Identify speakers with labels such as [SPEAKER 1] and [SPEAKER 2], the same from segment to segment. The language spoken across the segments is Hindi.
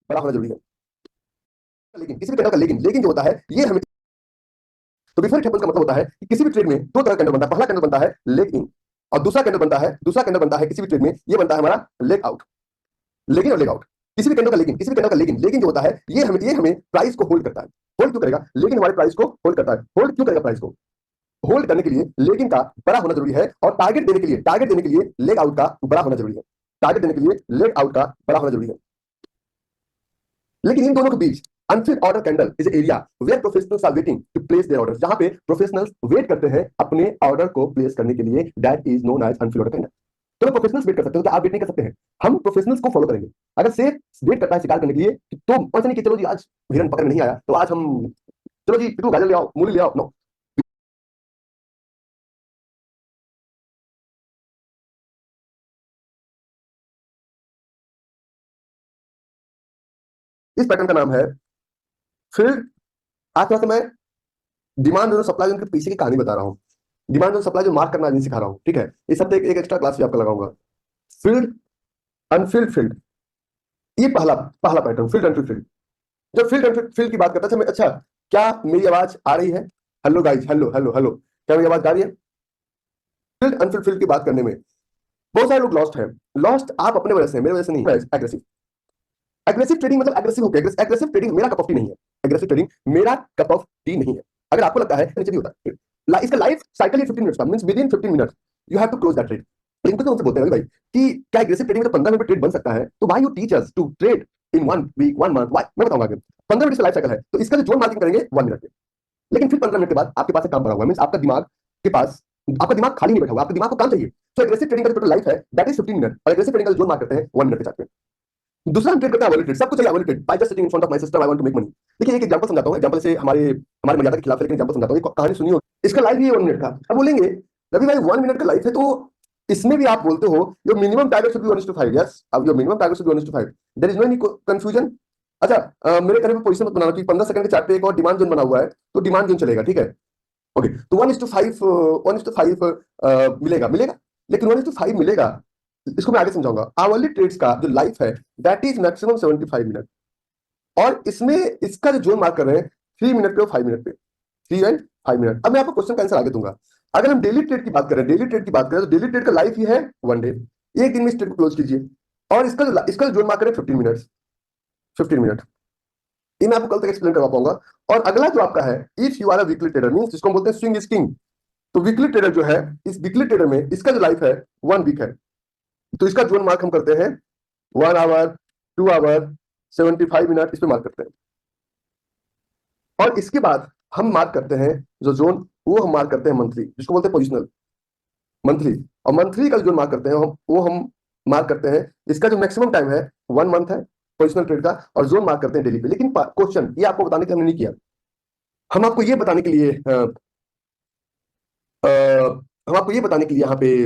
[SPEAKER 1] बड़ा होना जरूरी है। लेकिन किसी भी कैंडल का लेकिन जो होता है ये हमें, तो बिफोर इट हैपेंस का मतलब होता है कि किसी भी ट्रेड में दो तरह का कैंडल बनता है। पहला कैंडल बनता है लेग इन और दूसरा कैंडल बनता है किसी भी ट्रेड में ये बनता है हमारा लेग आउट। लेकिन और लेग आउट, किसी भी कैंडल का लेकिन जो होता है ये हमें प्राइस को होल्ड करता है। होल्ड क्यों करेगा? लेकिन हमारे प्राइस को होल्ड करता है। होल्ड क्यों करेगा? प्राइस को होल्ड करने के लिए लेकिन का बड़ा होना जरूरी है और टारगेट देने के लिए लेग आउट का बड़ा होना जरूरी है। टारगेट देने के लिए लेग आउट का बड़ा होना जरूरी है। लेकिन इन दोनों के बीच unfilled order candle is area where professionals are waiting to place their orders. जहां पे प्रोफेशनल्स वेट करते हैं अपने ऑर्डर को प्लेस करने के लिए, that is known as unfilled order candle. तो प्रोफेशनल्स वेट कर सकते हो, तो आप वेट नहीं कर सकते हैं। हम प्रोफेशनल्स को फॉलो करेंगे। अगर सेफ वेट करता है शिकार करने के लिए तो ऐसा नहीं कि चलो जी आज हिरन पकड़ नहीं आया तो आज हम चलो जी पिटू गाजर ले आओ, मूली ले आओ। नो, इस पैटर्न का नाम है फिल्ड। आज थोड़ा सा मैं डिमांड और सप्लाई के पीछे की कहानी बता रहा हूँ। डिमांड और सप्लाई जो मार्क करना नहीं सिखा रहा हूँ, ठीक है? इस हफ्ते एक एक्स्ट्रा क्लास भी आपका लगाऊंगा। फील्ड, अनफिल्ड, फील्ड, ये पहला पहला पैटर्न फील्ड अनफिल्ड फील्ड। जब फील्ड अनफिल्ड फील्ड की बात करता है, अच्छा क्या मेरी आवाज आ रही है? Hello guys, hello hello hello, क्या मेरी आवाज आ रही है? फील्ड अनफिल्ड फील्ड की बात करने में बहुत सारे लोग लॉस्ट है। लॉस्ट आप अपने वजह से, मेरे वजह से नहीं। एग्रेसिव एग्रेसिव ट्रेडिंग मतलब एग्रेसिव होकर एग्रेसिव ट्रेडिंग मेरा कप ऑफ टी नहीं है। एग्रेसिव ट्रेडिंग मेरा कप ऑफ टी नहीं है। अगर आपको लगता है नीचे भी होता है, इसका लाइफ साइकिल ही 15 मिनट्स का, means within 15 minutes you have to close that trade. इनको तो उनसे बोलते हैं भाई कि क्या एग्रेसिव ट्रेडिंग में तो 15 मिनट में ट्रेड बन सकता है, तो why you teach us to trade in 1 week 1 month? Why? मैं बताऊंगा आगे। 15 मिनट का लाइफ साइकिल है, तो इसका जो जोन मार्किंग करेंगे 1 मिनट में। लेकिन फिर 15 मिनट के बाद आपके पास एक काम पड़ा हुआ है, मींस आपका दिमाग खाली नहीं बैठा हुआ, आपके दिमाग को काम चाहिए। तो एग्रेसिव ट्रेडिंग का जो टोटल लाइफ है दैट इज 15 मिनट, और एग्रेसिव ट्रेडिंग का जोन मार्क करते हैं 1 मिनट के साथ में। दूसरा हम ट्रेड करते हैं वॉलेट ट्रेड। सब कुछ wallet trade, by just sitting in front of my system I want to make money. देखिए एक एग्जांपल समझाता हूं। एग्जांपल से हमारे हमारे मर्यादा के खिलाफ है, लेकिन एग्जांपल समझाता हूं। एक कहानी सुनी हो, इसका लाइफ ही है 1 मिनट का। अब बोलेंगे रवि भाई 1 मिनट का लाइफ है तो इसमें भी आप बोलते हो your minimum target should be 1:5। Yes, अब your minimum target should be 1:5, there is no any confusion. अच्छा मेरे कहने पे पोजीशन मत बनाना कि 15 सेकंड के चार्ट पे एक और डिमांड जोन बना हुआ है तो डिमांड जोन चलेगा, ठीक है? ओके, तो 1:5 मिलेगा मिलेगा, लेकिन 1:5 मिलेगा, इसको मैं आगे समझाऊंगा। आवरली ट्रेड्स का जो लाइफ है दैट इज मैक्सिमम 75 मिनट, और इसमें इसका जो जोन मार्क कर रहे हैं 3 मिनट पे और 5 मिनट पे, 3 एंड 5 मिनट। अब मैं आपको क्वेश्चन का आंसर आगे दूंगा। अगर हम डेली ट्रेड की बात करें, तो डेली ट्रेड का लाइफ ही है 1 डे। एक दिन में इस ट्रेड को क्लोज कीजिए, और इसका जो जोन मार्क करें 15 मिनट, 15 मिनट। ये मैं आपको कल तक एक्सप्लेन करवा पाऊंगा। और अगला जो आपका है, if you are a weekly trader, means जिसको हम बोलते हैं स्विंग इज किंग। तो वीकली ट्रेडर जो है, इस वीकली ट्रेडर में इसका जो लाइफ है 1 वीक है, तो इसका जोन मार्क हम करते हैं 1 आवर, 2 आवर, 75 मिनट, इस पे मार्क करते हैं। और इसके बाद हम मार्क करते हैं जो जोन, वो हम मार्क करते हैं मंथली, जिसको बोलते हैं पोजिशनल मंथली। और मंथली का जो मार्क करते हैं वो हम मार्क करते हैं, इसका जो मैक्सिमम टाइम है 1 मंथ है पोजिशनल ट्रेड का, और जोन मार्क करते हैं डेली पे। लेकिन क्वेश्चन ये आपको बताने के हमने नहीं किया, हम आपको ये बताने के लिए हम आपको ये बताने के लिए यहाँ पे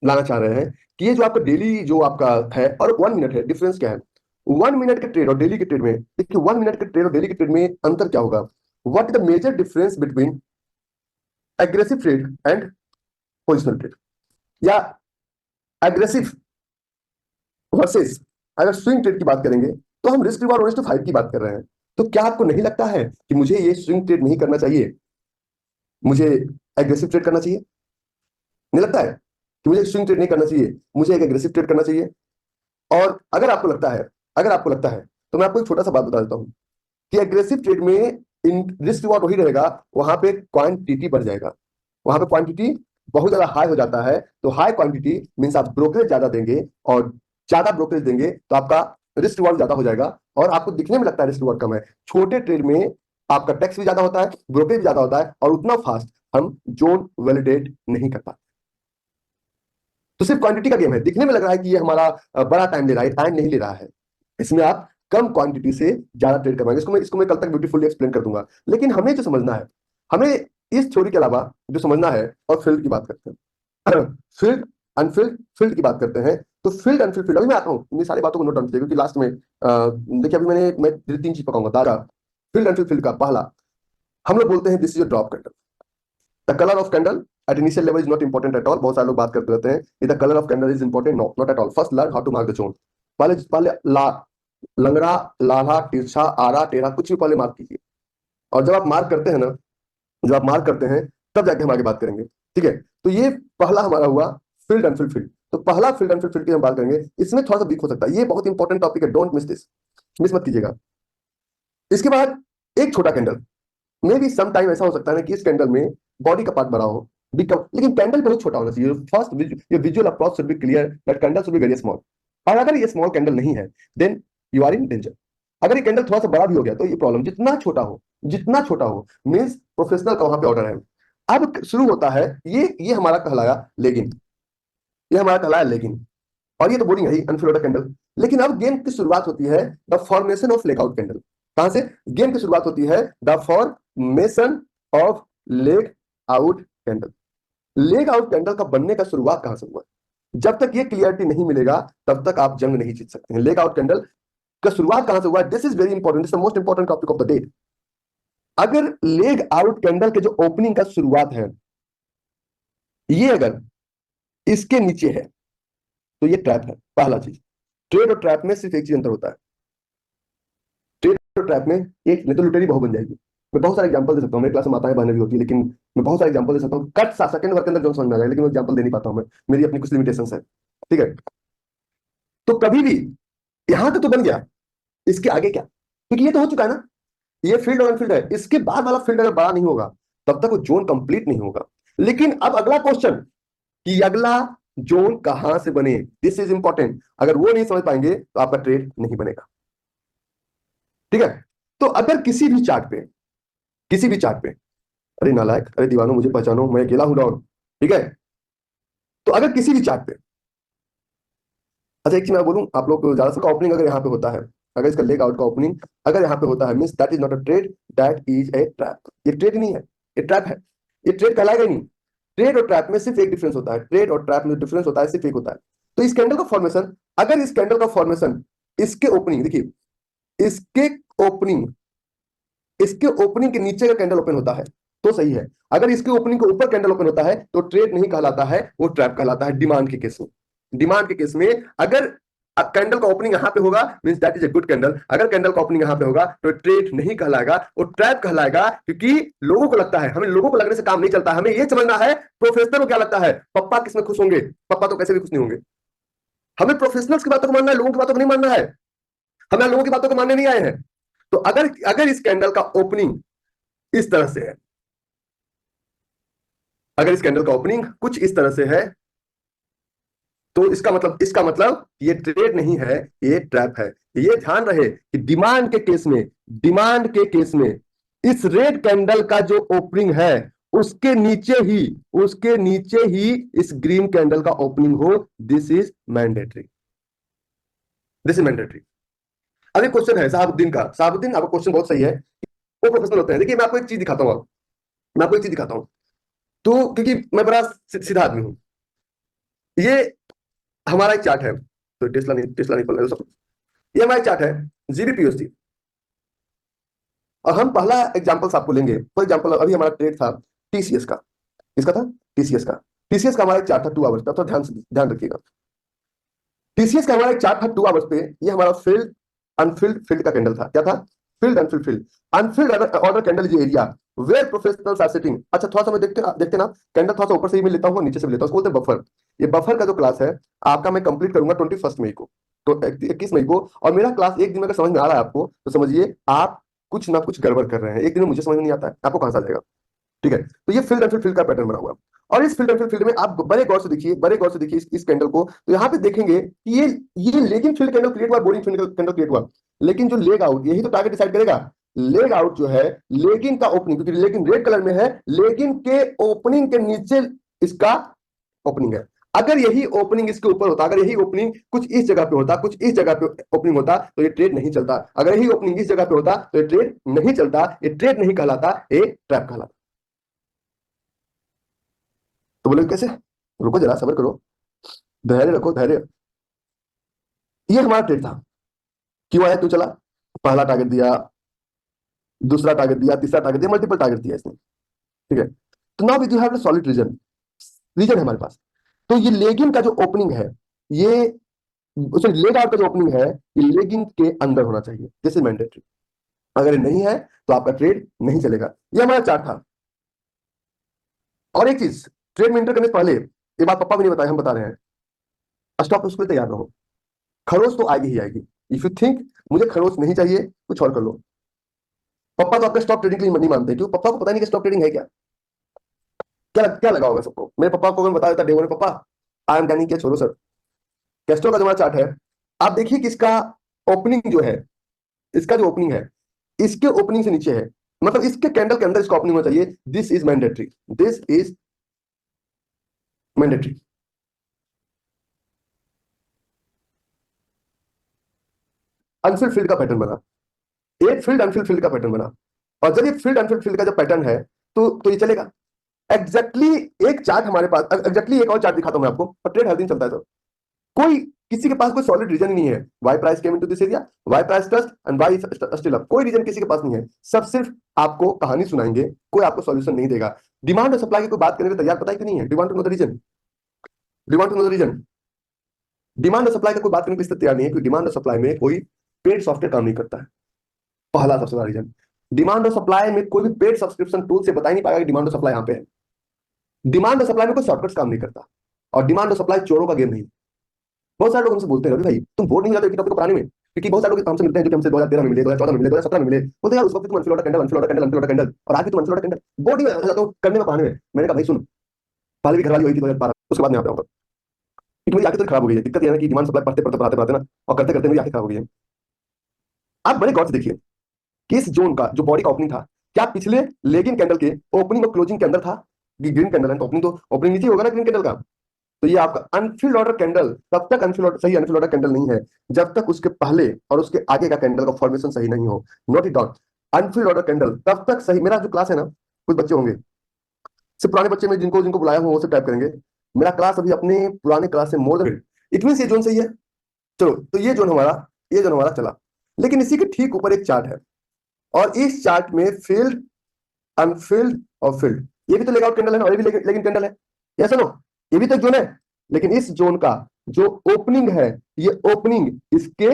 [SPEAKER 1] लाना चाह रहे हैं कि ये जो आपका डेली जो आपका है और 1 मिनट है, डिफरेंस क्या है? 1 मिनट के ट्रेड और डेली के ट्रेड में, देखिए 1 मिनट के ट्रेड और डेली के ट्रेड में अंतर क्या होगा? What is the major difference between aggressive trade and positional trade, या एग्रेसिव वर्सेस अगर स्विंग ट्रेड की बात करेंगे तो हम रिस्क रिवॉर्ड 1:5 की बात कर रहे हैं। तो क्या आपको नहीं लगता है कि मुझे ये स्विंग ट्रेड नहीं करना चाहिए, मुझे एग्रेसिव ट्रेड करना चाहिए? नहीं लगता है कि मुझे स्विंग ट्रेड नहीं करना चाहिए, मुझे एक एग्रेसिव ट्रेड करना चाहिए? और अगर आपको लगता है तो मैं आपको एक छोटा सा बात बता देता हूं कि एग्रेसिव ट्रेड में इन रिस्क रिवॉर्ड वही रहेगा, वहां पे क्वांटिटी बढ़ जाएगा, वहां पे क्वांटिटी बहुत ज्यादा हाई हो जाता है। तो हाई क्वांटिटी मींस आप ब्रोकरेज ज्यादा देंगे, और ज्यादा ब्रोकरेज देंगे तो आपका रिस्क रिवॉर्ड ज्यादा हो जाएगा, और आपको दिखने में लगता है रिस्क रिवॉर्ड कम है। छोटे ट्रेड में आपका टैक्स भी ज्यादा होता है, ब्रोकरेज भी ज्यादा होता है, और उतना फास्ट हम जोन वैलिडेट नहीं कर पाते। तो सिर्फ क्वांटिटी का गेम है। दिखने में लग रहा है कि ये हमारा बड़ा टाइम ले रहा है, टाइम नहीं ले रहा है। इसमें आप कम क्वांटिटी से ज्यादा ट्रेड करवाएंगे। इसको मैं कल तक ब्यूटीफुली एक्सप्लेन कर दूंगा। लेकिन हमें जो समझना है, हमें इस थ्योरी के अलावा जो समझना है, और फील्ड की बात करते हैं फील्ड अनफील्ड, फील्ड की बात करते हैं। तो फील्ड अनफील्ड फील्ड, अभी मैं आता हूँ, इन सारी बातों को नोट डाउन कीजिए, क्योंकि लास्ट में देखिए अभी मैं 3 चीज पकाऊंगा। दादा फील्ड अनफील्ड फील्ड का पहला हम लोग बोलते हैं this is a drop candle. The colour of candle at initial level is not important at all। बहुत सारे लोग बात करते रहते हैं the colour of candle is important, no not at all. First learn how to mark the zone. पहले पहले ला लंगड़ा, लाला, तिरछा, आरा, टेढ़ा, कुछ भी पहले मार्क कीजिए। और जब आप मार्क करते हैं ना, जब आप मार्क करते हैं तब जाके हम आगे बात करेंगे, ठीक है। तो ये पहला हमारा हुआ फील्ड एंड फील्ड। तो पहला फील्ड एंड फील्ड की हम बात करेंगे, इसमें थोड़ा सा वीक हो सकता है, ये बहुत इंपॉर्टेंट टॉपिक है, डोंट मिस दिस, मिस मत कीजिएगा। इसके बाद एक छोटा कैंडल, मे भी सम टाइम ऐसा हो सकता है ना कि इस कैंडल में बॉडी का पार्ट बड़ा हो, लेकिन कैंडल बहुत छोटा होना चाहिए। First your visual approach should be clear that candle should be very small. और अगर ये स्मॉल कैंडल नहीं है then you are in danger. अगर ये कैंडल थोड़ा सा बड़ा भी हो गया तो ये प्रॉब्लम, जितना छोटा हो, जितना छोटा हो, मीन्स प्रोफेशनल का वहां पे ऑर्डर है। अब शुरू होता है, ये हमारा कहलाया लेगिन, ये हमारा कहलाया लेगिन। और ये तो बोरिंग है ही, अनफिल्ड कैंडल। लेकिन अब गेम की शुरुआत होती है the formation of leg out candle. कहां से गेम की शुरुआत होती है? The formation of leg out candle. Leg out candle का बनने का शुरुआत कहां से हुआ? जब तक ये क्लियरिटी नहीं मिलेगा तब तक आप जंग नहीं जीत सकते हैं। लेग आउट कैंडल का शुरुआत कहां से हुआ? This is very important, this is the most important topic of the day. अगर लेग आउट कैंडल के जो ओपनिंग का शुरुआत है, ये अगर इसके नीचे है तो ये ट्रैप है। पहला चीज, ट्रेड और ट्रैप में सिर्फ एक चीज अंतर होता है, ट्रेड और ट्रैप में एक, नहीं तो लुटेरी बहु बन जाएगी। मैं बहुत सारे एग्जांपल दे सकता हूँ, मेरे क्लास में माताएं बहनें भी होती है, लेकिन मैं बहुत सारे एग्जांपल दे सकता हूँ, कट सा सेकंड भर के अंदर जो समझ में आ जाए, लेकिन एग्जांपल दे नहीं पाता हूँ मैं, मेरी अपनी कुछ लिमिटेशंस है, ठीक है। तो कभी भी यहां तक तो बन गया, इसके आगे क्या? क्योंकि ये तो हो चुका है ना, ये फील्ड और अनफील्ड है, इसके बाद वाला फील्ड अगर बड़ा नहीं होगा तब तक वो जोन कंप्लीट नहीं होगा। लेकिन अब अगला क्वेश्चन कि अगला जोन कहां से बने, दिस इज इंपॉर्टेंट। अगर वो नहीं समझ पाएंगे तो आपका ट्रेड नहीं बनेगा, ठीक है। तो अगर किसी भी चार्ट पे, किसी भी चार्ट पे, अरे नालायक, अरे दीवानो मुझे पहचानो, मैं अकेला हूं डाउन, ठीक है। तो अगर किसी भी चार्ट पे, अच्छा एक चीज मैं बोलूं, आप लोग ज्यादा का ओपनिंग अगर यहाँ पे होता है, अगर इसका लेग आउट का ओपनिंग अगर यहाँ पे होता है, means that is not a trade, that is a trap. ये ट्रेड नहीं है, ये ट्रैप है। ये ट्रेड कहलाएगा ही नहीं। ट्रेड और ट्रैप में सिर्फ एक डिफरेंस होता है, ट्रेड और ट्रैप में डिफरेंस होता है सिर्फ एक होता है। तो इस कैंडल का फॉर्मेशन, अगर इस कैंडल का फॉर्मेशन, इसके ओपनिंग देखिए, इसके ओपनिंग, इसके ओपनिंग के नीचे का कैंडल ओपन होता है तो सही है। अगर इसके ओपनिंग के ऊपर कैंडल ओपन होता है तो ट्रेड नहीं कहलाता है, वो ट्रैप कहलाता है डिमांड के केस में। डिमांड के केस में अगर कैंडल का ओपनिंग यहां पे होगा means that is a good candle, अगर कैंडल का ओपनिंग यहां पे होगा तो ट्रेड नहीं कहलाएगा, वो ट्रैप कहलाएगा। क्योंकि लोगों को लगता है, हमें लोगों को लगने से काम नहीं चलता, हमें यह समझना है प्रोफेसर को क्या लगता है, पप्पा किसमें खुश होंगे? पप्पा तो कैसे भी खुश नहीं होंगे। हमें प्रोफेशनल्स की बातों को मानना है, लोगों की बातों को नहीं मानना है। हमें लोगों की बातों को मानने नहीं आए हैं। तो अगर अगर इस कैंडल का ओपनिंग इस तरह से है, अगर इस कैंडल का ओपनिंग कुछ इस तरह से है, तो इसका मतलब ये ट्रेड नहीं है, ये ट्रैप है। ये ध्यान रहे कि डिमांड के केस में, डिमांड के केस में इस रेड कैंडल का जो ओपनिंग है उसके नीचे ही, उसके नीचे ही इस ग्रीन कैंडल का ओपनिंग हो, this is mandatory, this is mandatory. अब एक क्वेश्चन है साहबुद्दीन का, साहबुद्दीन आपका क्वेश्चन बहुत सही है, वो प्रोफेशनल होते हैं। देखिए मैं आपको एक चीज दिखाता हूं, मैं आपको एक चीज दिखाता हूं। तो क्योंकि मैं बड़ा सीधा आदमी हूं, ये हमारा एक चार्ट है, तो टेस्ला नहीं बोल रहे सब, ये हमारा एक चार्ट है जीबीपीओसी। और हम पहला एग्जांपल्स आपको लेंगे। फॉर एग्जांपल अभी हमारा ट्रेड था टीसीएस का, किसका था? टीसीएस का। टीसीएस का हमारा एक चार्ट था 2 आवर्स का, तो ध्यान रखिएगा। टीसीएस का हमारा एक चार्ट था 2 आवर्स पे, ये हमारा फील्ड अनफिल्ड फील्ड का कैंडल था। क्या था? Field unfilled field unfilled order candle ये area where professionals are sitting. अच्छा थोड़ा सा मैं देखते ना, कैंडल थोड़ा सा ऊपर से ही मैं लेता हूँ, नीचे से भी लेता हूँ, उसको बोलते हैं बफर। ये बफर का जो क्लास है आपका मैं कंप्लीट करूंगा 21 मई को, तो 21 मई को। और मेरा क्लास एक दिन में अगर समझ में आ रहा है आपको तो समझिए आप कुछ ना कुछ गड़बड़ कर रहे हैं। एक दिन में मुझे समझ में नहीं आता है, आपको कहां से आ जाएगा? ठीक है। तो ये फील्ड एंड फील्ड का पैटर्न बना हुआ है। और इस फील्ड एंड फील्ड में आप बड़े गौर से देखिए, बड़े गौर से देखिए इस कैंडल को, तो यहाँ पे देखेंगे कि ये लेगिंग फील्ड कैंडल क्रिएट हुआ, बोरिंग फील्ड कैंडल क्रिएट हुआ। लेकिन जो लेग आउट, यही तो टारगेट डिसाइड करेगा। लेग आउट जो है, लेगिंग का ओपनिंग, क्योंकि लेगिंग रेड कलर में है, लेगिंग के ओपनिंग के नीचे इसका ओपनिंग है। अगर यही ओपनिंग इसके ऊपर होता, अगर यही ओपनिंग कुछ इस जगह पे होता, कुछ इस जगह पे ओपनिंग होता, तो ये ट्रेड नहीं चलता। अगर यही ओपनिंग इस जगह पे होता तो ये ट्रेड नहीं चलता, ये ट्रेड नहीं कहलाता, ये ट्रैप कहलाता। तो बोले कैसे? रुको जरा, सब्र करो, धैर्य रखो, धैर्य। ये हमारा ट्रेड था। क्यों आया, क्यों चला? पहला टारगेट दिया, दूसरा टारगेट दिया, तीसरा टारगेट दिया, मल्टीपल टारगेट दिया इसने, ठीक है। तो now we have solid reason, reason है हमारे पास। तो ये लेगिन का जो ओपनिंग है, ये उसमें लेग आउट का जो ओपनिंग है ये लेगिंग के अंदर होना चाहिए, दिस इज मैंडेटरी। अगर ये नहीं है तो आपका ट्रेड नहीं चलेगा। ये हमारा चार्ट था। और एक चीज, ट्रेड में एंटर करने से पहले, ये बात पापा भी नहीं बताया, हम बता रहे हैं, स्टॉप लॉस के लिए तैयार रहो। खरोच तो आएगी ही आएगी। इफ यू थिंक मुझे खरोच नहीं चाहिए, कुछ और कर लो। पापा तो आपका स्टॉप ट्रेडिंग के लिए नहीं मानते, क्यों? पापा को पता नहीं कि स्टॉप ट्रेडिंग है क्या। क्या क्या लगा होगा सबको? मेरे पापा को मैं बता देता डे वन, पापा आई एम डैनिंग, क्या छोड़ो सर। कैस्ट्रो का जो हमारा चार्ट है, आप देखिए कि इसका ओपनिंग जो है, इसका जो ओपनिंग है, इसके ओपनिंग से नीचे है, मतलब इसके कैंडल के अंदर इसका ओपनिंग होना चाहिए। This is mandatory, this is mandatory. Anfield field का पैटर्न बना, एक फील्ड अनफिल्ड फील्ड का पैटर्न बना। और जब ये फील्ड अनफिल्ड फील्ड का जब पैटर्न है, तो ये चलेगा। एग्जैक्टली एक चार्ट हमारे पास, एग्जैक्टली एक और चार्ट दिखाता हूं मैं आपको, और ट्रेड हर दिन चलता है सर। कोई किसी के पास कोई सॉलिड रीजन ही नहीं है why price came into this area, why price trust and why still up. कोई रीजन किसी के पास नहीं है, सब सिर्फ आपको कहानी सुनाएंगे, कोई आपको सॉल्यूशन नहीं देगा। डिमांड और सप्लाई की कोई बात करने को तैयार, पता है कि नहीं है? Demand to know the reason, demand to know the reason. Demand और सप्लाई का कोई बात करने को तैयार नहीं है, क्योंकि डिमांड और सप्लाई में कोई पेड सॉफ्टवेयर काम नहीं करता है। पहला सबसे बड़ा रीजन, डिमांड और सप्लाई में कोई भी पेड सब्सक्रिप्शन टूल से बता ही नहीं पाएगा कि डिमांड और सप्लाई यहाँ पे है। डिमांड और सप्लाई में कोई शॉर्टकट्स काम नहीं करता, और डिमांड और सप्लाई चोरों का गेम नहीं। बहुत सारे लोग हमसे बोलते हैं, रवि भाई तुम बोर नहीं हो जाते टॉपिक को पढ़ाने में? क्योंकि बहुत सारे लोग हमसे मिलते हैं जो हमसे 2013 में मिले, 2014 में मिले, 2017 में मिले, बोलते हैं यार उस वक्त तुम unfill order candle, unfill order candle, unfill order candle, और आज भी तुम अनफिल ऑर्डर कैंडल। बोर नहीं हो जाता हूं करने में, पढ़ाने में। मैंने कहा भाई सुन, पहले भी घरवाली हुई थी 2012, उसके बाद मैं यहाँ पे आऊंगा, क्योंकि मेरी आंखें तो खराब हो गई है। दिक्कत यह है कि डिमांड सप्लाई पढ़ते पढ़ते पढ़ाते पढ़ाते ना, और करते करते मेरी आंखें खराब हो गई है। आप बड़े गौर से देखिए कि इस जोन का जो बॉडी का ओपनिंग था, क्या पिछले लेगिंग कैंडल के ओपनिंग और क्लोजिंग के अंदर था? ग्रीन कैंडल है तो ओपनिंग, तो ओपनिंग नीचे होगा ना ग्रीन कैंडल का। तो ये आपका अनफिल्ड ऑर्डर कैंडल तब तक अनफिल्ड ऑर्डर, सही अनफिल्ड ऑर्डर कैंडल नहीं है जब तक उसके पहले और उसके आगे का कैंडल का फॉर्मेशन सही नहीं हो। Note it down, Anfield order candle तब तक सही। मेरा जो क्लास है ना, कुछ बच्चे होंगे, सिर्फ पुराने बच्चे में जिनको जिनको बुलाया हूं वो सब टाइप करेंगे, मेरा क्लास अभी अपने पुराने क्लास से मोर देन इट मीन ये जोन सही है। चलो, तो ये जोन हमारा, ये जोन हमारा चला। लेकिन इसी के ठीक ऊपर एक चार्ट है, और इस चार्ट में फील्ड, अनफिल्ड और फील्ड, ये भी तो लेग आउट कैंडल है ना, और ये भी लेकिन कैंडल है, यस नो? ये भी तो जोन है। लेकिन इस जोन का जो ओपनिंग है, ये ओपनिंग इसके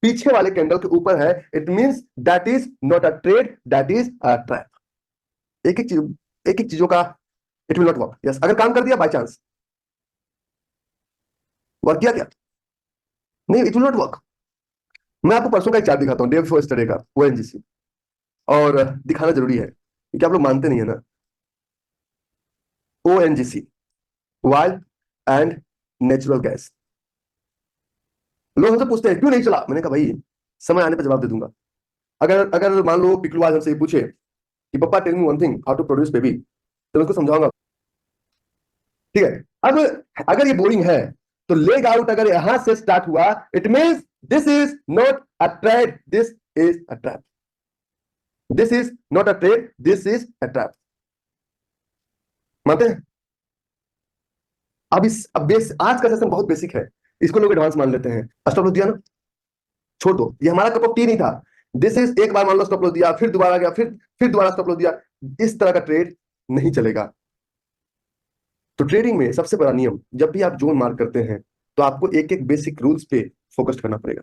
[SPEAKER 1] पीछे वाले कैंडल के ऊपर है। It means that is not a trade, that is a trap. एक एक चीज, एक एक चीजों का it will not work. Yes, अगर काम कर दिया बाय चांस, वर्क किया क्या? नहीं, इट विल नॉट वर्क। मैं आपको परसों का एक चार्ट दिखाता हूँ, डे बिफोर यस्टरडे का ओएनजीसी, और दिखाना जरूरी है क्योंकि आप लोग मानते नहीं है ना। ONGC, wild and natural gas. लोग हमसे पूछते हैं क्यों नहीं चला, मैंने कहा भाई समय आने पर जवाब दे दूंगा। अगर अगर मान लो पिकलू आज हमसे पूछे कि पापा tell me one thing how to produce baby, तो मैं उसको समझाऊंगा। ठीक है, अब अगर ये बोरिंग है तो लेग आउट अगर यहां से स्टार्ट हुआ, it means this is not a trade, this is a trap. This is not a trade, this is a trap. मानते हैं? अब बेस, आज का सेशन बहुत बेसिक है, इसको लोग एडवांस मान लेते हैं। स्टॉप लॉस दिया ना, छोड़ दो, ये हमारा कप ऑफ टी नहीं था। दिस इज, एक बार मान लो स्टॉप लॉस दिया, फिर दोबारा गया, फिर दोबारा स्टॉप लॉस दिया, इस तरह का ट्रेड नहीं चलेगा। तो ट्रेडिंग में सबसे बड़ा नियम, जब भी आप जोन मार्क करते हैं तो आपको एक एक बेसिक रूल्स पे फोकस करना पड़ेगा।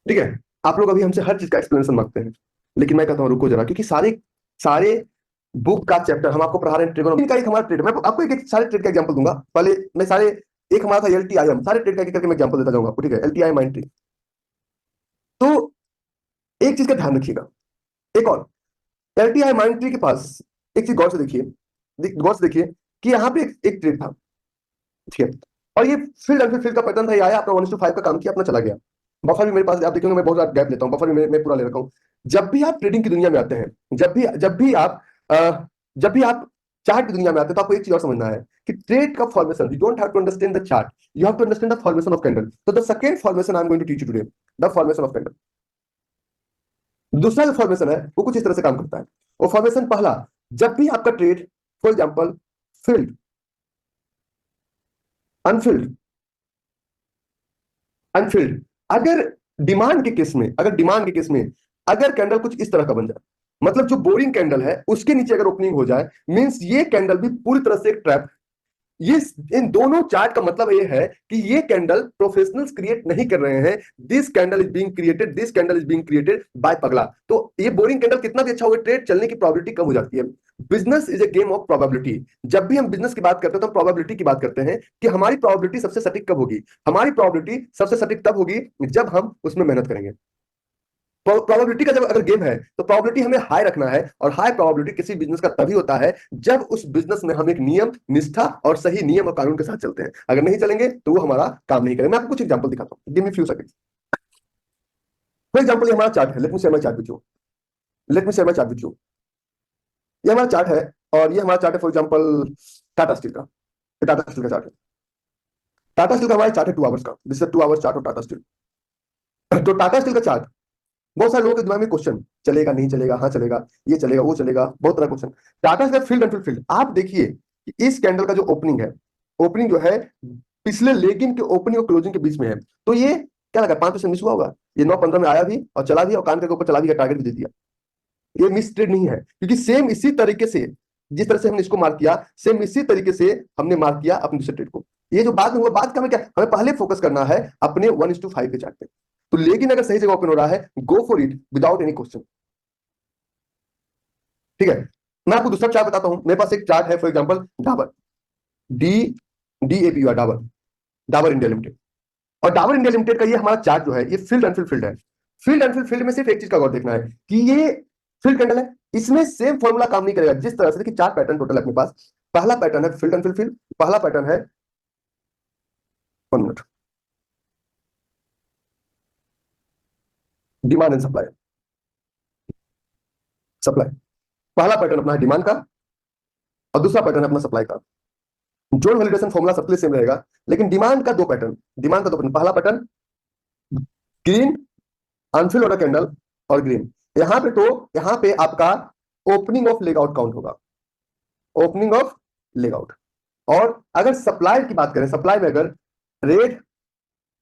[SPEAKER 1] ठीक है, आप लोग अभी हमसे हर चीज का एक्सप्लेनेशन मांगते हैं, लेकिन मैं कहता हूं रुको जरा, क्योंकि सारे सारे बुक का चैप्टर हम आपको पढ़ा रहे हैं। ट्रेड का एक हमारा ट्रेड, मैं आपको एक सारे ट्रेड का एग्जांपल दूंगा। पहले मैं सारे, एक हमारा था एलटीआईएम, सारे ट्रेड का एक करके मैं एग्जांपल देता जाऊंगा आपको। ठीक है, एलटीआई माइंड ट्री। तो एक चीज का ध्यान रखिएगा, एक और, एलटीआई माइंड ट्री के पास एक चीज गौर से देखिए, गौर से देखिए कि यहाँ पे एक ट्रेड था। ठीक है, और ये फील्ड एंड फील्ड का पैटर्न था, ये आया अपना 1:5 का काम किया, अपना चला गया। बफर भी मेरे पास, आप देखेंगे मैं बहुत ज्यादा गैप लेता हूँ, बफर भी मैं पूरा ले रखा हूँ। जब भी आप ट्रेडिंग की दुनिया में आते हैं, जब भी आप चार्ट की दुनिया में आते हैं, तो आपको एक चीज और समझना है कि ट्रेड का formation, you don't have to understand the chart, you have to understand the formation of candle. तो the second formation I am going to teach you today, the formation of candle. दूसरा जो फॉर्मेशन है वो कुछ इस तरह से काम करता है। वो फॉर्मेशन पहला, जब भी आपका trade, for example field, Anfield, Anfield, अगर डिमांड के केस में, अगर कैंडल कुछ इस तरह का बन जाए, मतलब जो बोरिंग कैंडल है उसके नीचे अगर ओपनिंग हो जाए, मींस ये कैंडल भी पूरी तरह से एक ट्रैप, ये इन दोनों चार्ट का मतलब ये है कि ये कैंडल प्रोफेशनल्स क्रिएट नहीं कर रहे हैं, this candle is being created, this candle is being created by पगला। तो ये बोरिंग कैंडल कितना भी अच्छा हो, ट्रेड चलने की प्रोबेबिलिटी कम हो जाती है। Business is a game of probability. जब भी हम बिजनेस की बात करते हैं तो हम प्रोबेबिलिटी की बात करते हैं कि हमारी प्रोबेबिलिटी सबसे सटीक कब होगी। हमारी प्रोबेबिलिटी सबसे सटीक तब होगी जब हम उसमें मेहनत करेंगे। प्रोबेबिलिटी का जब अगर गेम है तो प्रोबेबिलिटी हमें हाई रखना है, और हाई प्रोबेबिलिटी किसी बिजनेस का तभी होता है जब उस बिजनेस में हम एक नियम निष्ठा और सही नियम और कानून के साथ चलते हैं। अगर नहीं चलेंगे तो वो हमारा काम नहीं करेगा। मैं आपको कुछ एग्जांपल दिखाता हूं, give me few seconds. For example ये हमारा चार्ट है, let me share my chart with you, let me share my chart with you. ये हमारा चार्ट है, और ये हमारा चार्ट है फॉर एग्जांपल टाटा स्टील का। ये टाटा स्टील का चार्ट है। टाटा स्टील का हमारा चार्ट है 2 आवर्स का, this is 2 hours chart of Tata steel. तो टाटा स्टील का चार्ट, बहुत सारे लोगों के दिमाग में क्वेश्चन, चलेगा नहीं चलेगा, हाँ चलेगा, ये चलेगा वो चलेगा, बहुत तरह question. Tata steel field and field, आप देखिए कि इस कैंडल का जो ओपनिंग है, ओपनिंग जो है पिछले लेगिंग के ओपनिंग और क्लोजिंग के बीच में है। तो ये क्या लगा, 5% मिस हुआ होगा। ये 9:15 में आया भी और चला भी, और कान के ऊपर चला भी, टारगेट भी दे दिया। ये मिस ट्रेड नहीं है, क्योंकि सेम इसी तरीके से, जिस तरह से हमने इसको मार्क किया, सेम इसी तरीके से हमने मार्क किया अपने दूसरे ट्रेड को। ये जो बात में हुआ, बात का हमें क्या, हमें पहले फोकस करना है अपने 1:5 के चार्ट पे। तो लेकिन अगर सही जगह ओपन हो रहा है, go for it without any question. ठीक है, मैं आपको दूसरा चार्ट बताता हूं। मेरे पास एक चार्ट है for example Dabur, D DABUR, Dabur, Dabur India limited. और डाबर इंडिया लिमिटेड का ये हमारा चार्ट जो है, ये फील्ड एंड फील्ड है। फील्ड एंड फील्ड में सिर्फ एक चीज का गौर देखना है कि ये फील्ड कैंडल है, इसमें सेम फॉर्मूला काम नहीं करेगा। जिस तरह से देखिए, 4 पैटर्न टोटल है अपने पास। पहला पैटर्न है फील्ड एंड फील्ड, पहला पैटर्न है 1 minute, demand and supply. Supply, पहला पैटर्न अपना है डिमांड का, और दूसरा पैटर्न है अपना सप्लाई का। जोन वैलिडेशन फॉर्मूला सबके लिए सेम रहेगा, लेकिन डिमांड का 2 पैटर्न, डिमांड का 2 पैटर्न, पहला pattern green Anfield order candle और ग्रीन। यहां पे तो यहां पे आपका opening of leg out count होगा, ओपनिंग ऑफ लेग आउट। और अगर सप्लाई की बात करें, सप्लाई में अगर रेड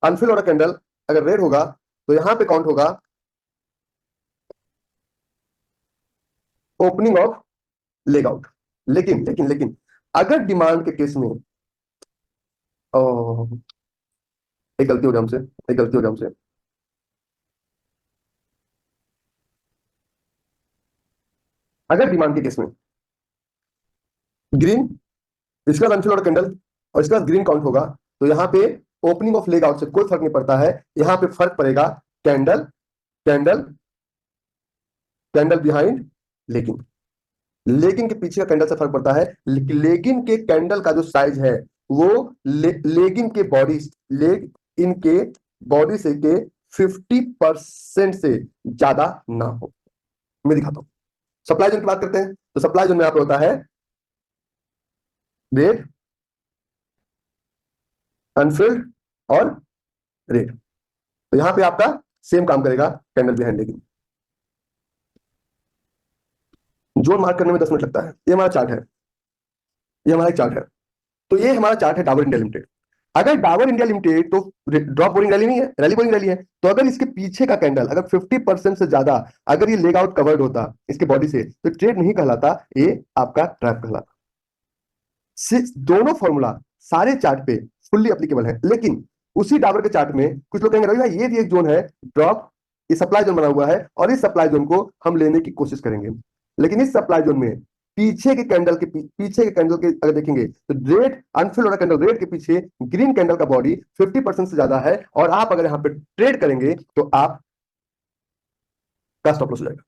[SPEAKER 1] अनफिल्ड ऑर्डर कैंडल अगर रेड होगा तो यहां पे काउंट होगा ओपनिंग ऑफ लेग आउट। लेकिन लेकिन लेकिन अगर डिमांड के केस में, एक गलती हो गया हमसे, एक गलती हो गया हमसे। अगर डिमांड के केस में ग्रीन, इसका अनफिल्ड ऑर्डर कैंडल और इसका ग्रीन काउंट होगा, तो यहां पे ओपनिंग ऑफ लेग आउट से कोई फर्क नहीं पड़ता है। यहां पे फर्क पड़ेगा candle candle candle behind lagging. Lagging के पीछे का कैंडल से फर्क पड़ता है। लेगिंग के कैंडल का जो साइज है वो लेगिंग के बॉडी, लेग इन के बॉडी से के 50% से ज्यादा ना हो। मैं दिखाता हूं। सप्लाई जोन की बात करते हैं, तो सप्लाई जोन में यहाँ पे होता है रेड अनफिल्ड और रेड। तो यहां पे आपका सेम काम करेगा candle behind lagging. Zone mark करने में 10 मिनट लगता है। ये हमारा चार्ट है, ये हमारा एक चार्ट है। तो ये हमारा चार्ट है डाबर इंडिया लिमिटेड। अगर डाबर इंडिया लिमिटेड तो ड्रॉप बोरिंग रैली नहीं है, रैली बोरिंग रैली है। तो अगर इसके पीछे का कैंडल अगर 50% से ज्यादा अगर ये लेग आउट कवर्ड होता इसके बॉडी से, तो ट्रेड नहीं कहलाता, ये आपका ट्रैप कहलाता। दोनों फॉर्मूला सारे चार्ट पे फुल्ली एप्लीकेबल है। लेकिन उसी डाबर के चार्ट में कुछ लोग कहेंगे रवि भाई ये भी एक जोन है ड्रॉप, ये सप्लाई जोन बना हुआ है, और इस सप्लाई जोन को हम लेने की कोशिश करेंगे। लेकिन इस सप्लाई जोन में पीछे के कैंडल के पीछे के कैंडल के अगर देखेंगे तो red Anfield order candle, red के पीछे ग्रीन कैंडल का बॉडी 50% से ज्यादा है, और आप अगर यहां पे ट्रेड करेंगे तो आप का स्टॉप लॉस हो जाएगा।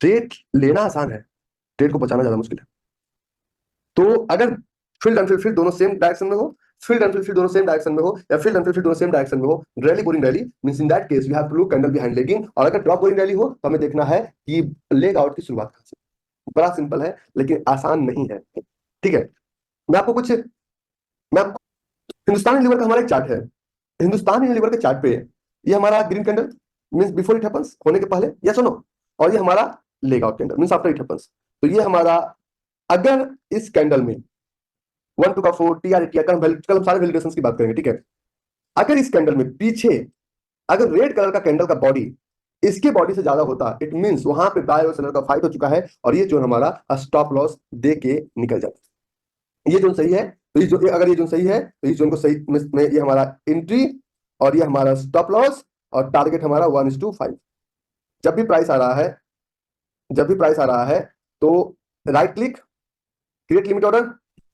[SPEAKER 1] ट्रेड लेना आसान है, ट्रेड को बचाना ज्यादा मुश्किल है। तो अगर फील्ड एंड फील्ड दोनों सेम डायरेक्शन में हो, फील्ड एंड फील्ड दोनों सेम डायरेक्शन में हो, या फील्ड एंड फील्ड दोनों सेम डायरेक्शन में हो, rally boring rally means in that case we have to look candle behind lagging. और अगर ड्रॉप बोरिंग रैली हो तो हमें देखना है कि लेग आउट की शुरुआत कहां से। बड़ा सिंपल है लेकिन आसान नहीं है। ठीक है, मैं आपको कुछ मैं आपको हिंदुस्तान यूनिलीवर का हमारा एक चार्ट है। हिंदुस्तान यूनिलीवर के चार्ट पे ये हमारा green candle means before it happens, होने के पहले, यस और नो। और ये हमारा leg out candle means after it happens. तो ये हमारा, अगर इस कैंडल में 1 to 4 TR कल हम सारे वैलिडेशन की बात करेंगे। ठीक है, अगर इस कैंडल में पीछे अगर रेड कलर का कैंडल का बॉडी इसके बॉडी से ज्यादा होता, इट मींस वहां पे बाय और सेलर का फाइट हो चुका है, और ये जो हमारा स्टॉप लॉस दे के निकल जाता। ये जोन सही है तो ये जो अगर ये जोन सही है तो इस जोन को सही में ये हमारा एंट्री और ये हमारा स्टॉप लॉस और टारगेट हमारा 1:5। जब भी प्राइस आ रहा है जब भी प्राइस आ रहा है तो right click, create limit order,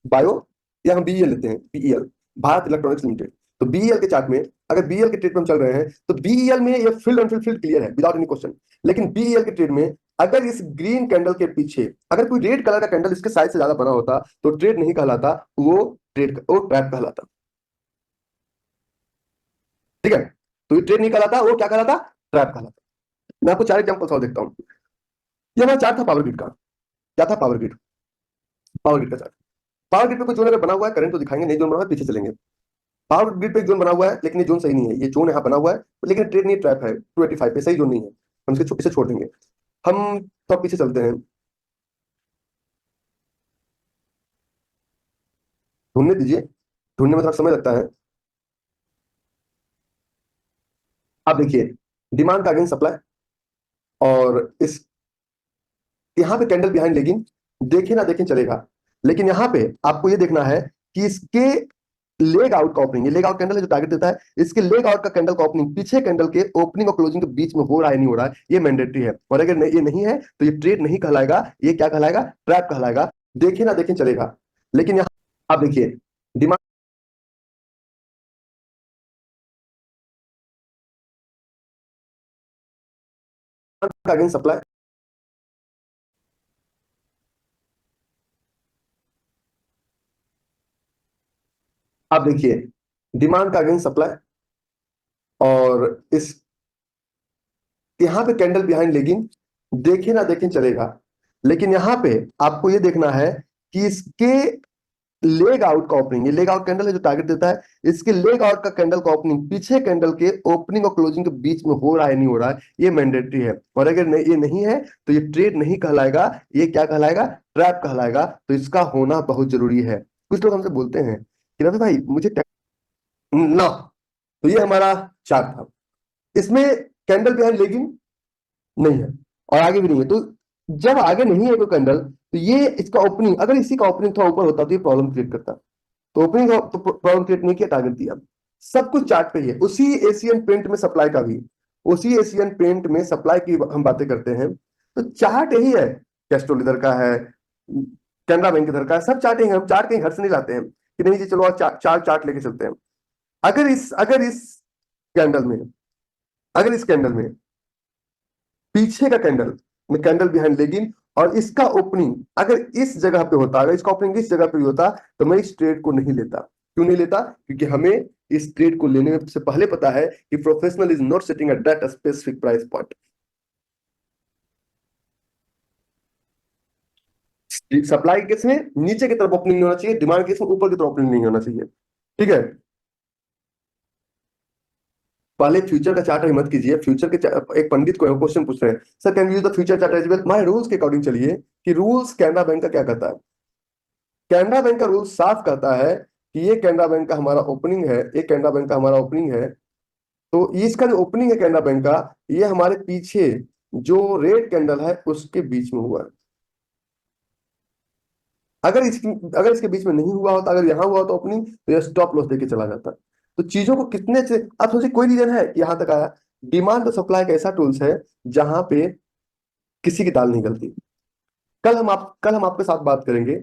[SPEAKER 1] bio, या हम बीईएल लेते हैं, बीईएल, भारत इलेक्ट्रॉनिक्स लिमिटेड। तो बीईएल के चार्ट में अगर बीईएल के ट्रेड में हम चल रहे हैं तो बीईएल में ये फील्ड ऑन फील्ड क्लियर है विदाउट एनी क्वेश्चन। लेकिन बीईएल के ट्रेड में अगर इस ग्रीन कैंडल के पीछे अगर कोई रेड कलर का कैंडल इसके साइज से ज्यादा बना होता तो ट्रेड नहीं कहलाता, वो ट्रैप कहलाता। ठीक है, तो ये ट्रेड नहीं कहलाता, वो क्या कहलाता? ट्रैप कहलाता। मैं आपको 4 एग्जाम्पल्स और देखता हूँ। ये हमारा चार्ट था पावर ग्रिड का। क्या था? Power grid. पावर ग्रिड का चार्ट। पावर ग्रिड पे कोई जोन अगर बना हुआ है करंट तो दिखाएंगे, नहीं जोन बना हुआ है पीछे चलेंगे। पावर ग्रिड पे एक जोन बना हुआ है लेकिन ये जोन सही नहीं है, ये जोन यहाँ बना हुआ है लेकिन ट्रेड नहीं, ट्रैप है 285 पे, सही जोन नहीं है, हम इसे छोड़ देंगे। हम तो पीछे चलते हैं, ढूंढने दीजिए, ढूंढने में थोड़ा समय लगता है। आप देखिए डिमांड का अगेंस्ट सप्लाई, और इस यहाँ पे कैंडल बिहाइंड लेगिंग, देखे ना देखें चलेगा, लेकिन यहाँ पे आपको ये देखना है कि इसके लेग आउट का ओपनिंग, ये लेग आउट कैंडल है जो टारगेट देता है, इसके लेग आउट का कैंडल का ओपनिंग पीछे कैंडल के ओपनिंग और क्लोजिंग के बीच में हो रहा है नहीं हो रहा है, ये मैंडेटरी है। और अगर ये नहीं है तो ये ट्रेड नहीं कहलाएगा, ये क्या कहलाएगा? ट्रैप कहलाएगा। देखे ना देखें चलेगा, लेकिन यहाँ आप देखिए डिमांड का अगेंस्ट सप्लाई, आप देखिए डिमांड का अगेंस्ट सप्लाई, और इस यहाँ पे कैंडल बिहाइंड लेगिंग, देखे ना देखें चलेगा, लेकिन यहाँ पे आपको ये देखना है कि इसके लेग आउट का ओपनिंग, ये लेग आउट कैंडल है जो टारगेट देता है, इसके लेग आउट का कैंडल का ओपनिंग पीछे कैंडल के ओपनिंग और क्लोजिंग के बीच में हो रहा है नहीं हो रहा है, ये मैंडेटरी है। और अगर ये नहीं है तो ये ट्रेड नहीं कहलाएगा, ये क्या कहलाएगा? ट्रैप कहलाएगा। तो इसका होना बहुत जरूरी है। कुछ लोग हमसे बोलते हैं कि रवि भाई मुझे ना, तो ये हमारा चार्ट था, इसमें कैंडल बिहाइंड लेगिंग नहीं है और आगे भी नहीं है। तो जब आगे नहीं है कोई कैंडल तो ये इसका ओपनिंग, अगर इसी का ओपनिंग थोड़ा ऊपर होता तो ये प्रॉब्लम क्रिएट करता। तो ओपनिंग तो प्रॉब्लम क्रिएट नहीं किया, टारगेट दिया। सब कुछ चार्ट पे ही है। उसी एशियन पेंट में सप्लाई का भी, उसी एशियन पेंट में सप्लाई की हम बातें करते हैं तो चार्ट यही है। कैस्ट्रोल इधर का है, कैनरा बैंक इधर का है, सब चार्ट ही है। हम चार्ट कहीं घर से नहीं लाते हैं कि नहीं जी चलो आज चार चार्ट लेके चलते हैं। अगर इस कैंडल में, अगर इस कैंडल में पीछे का कैंडल में कैंडल बिहाइंड लेगिंग और इसका ओपनिंग अगर इस जगह पे होता, अगर इसका ओपनिंग इस जगह पे भी होता तो मैं इस ट्रेड को नहीं लेता। क्यों नहीं लेता? क्योंकि हमें इस ट्रेड को लेने से पहले पता है कि professional is not sitting at that specific price point. Supply case में नीचे की तरफ ओपनिंग नहीं होना चाहिए, डिमांड केस में ऊपर की तरफ ओपनिंग नहीं होना चाहिए। ठीक है, पहले फ्यूचर का चार्ट मत कीजिए। फ्यूचर के एक पंडित को क्वेश्चन पूछ रहे हैं, sir can use the future chart as well? हमारे रूल्स के अकॉर्डिंग चलिए कि रूल्स कैनरा बैंक का क्या कहता है। कैनरा बैंक का रूल साफ कहता है कि ये कैनरा बैंक का हमारा ओपनिंग है, ये कैनरा बैंक का हमारा ओपनिंग है, तो इसका जो ओपनिंग है कैनरा बैंक का, ये हमारे पीछे जो रेड कैंडल है उसके बीच में हुआ है। अगर इसके बीच में नहीं हुआ होता, अगर यहां हुआ तो ओपनिंग, तो ये स्टॉप लॉस देके चला जाता। तो चीजों को कितने से आप सोचिए, कोई रीजन है कि यहां तक आया। डिमांड और सप्लाई एक ऐसा टूल्स है जहां पे किसी की दाल नहीं गलती। कल हम आपके साथ बात करेंगे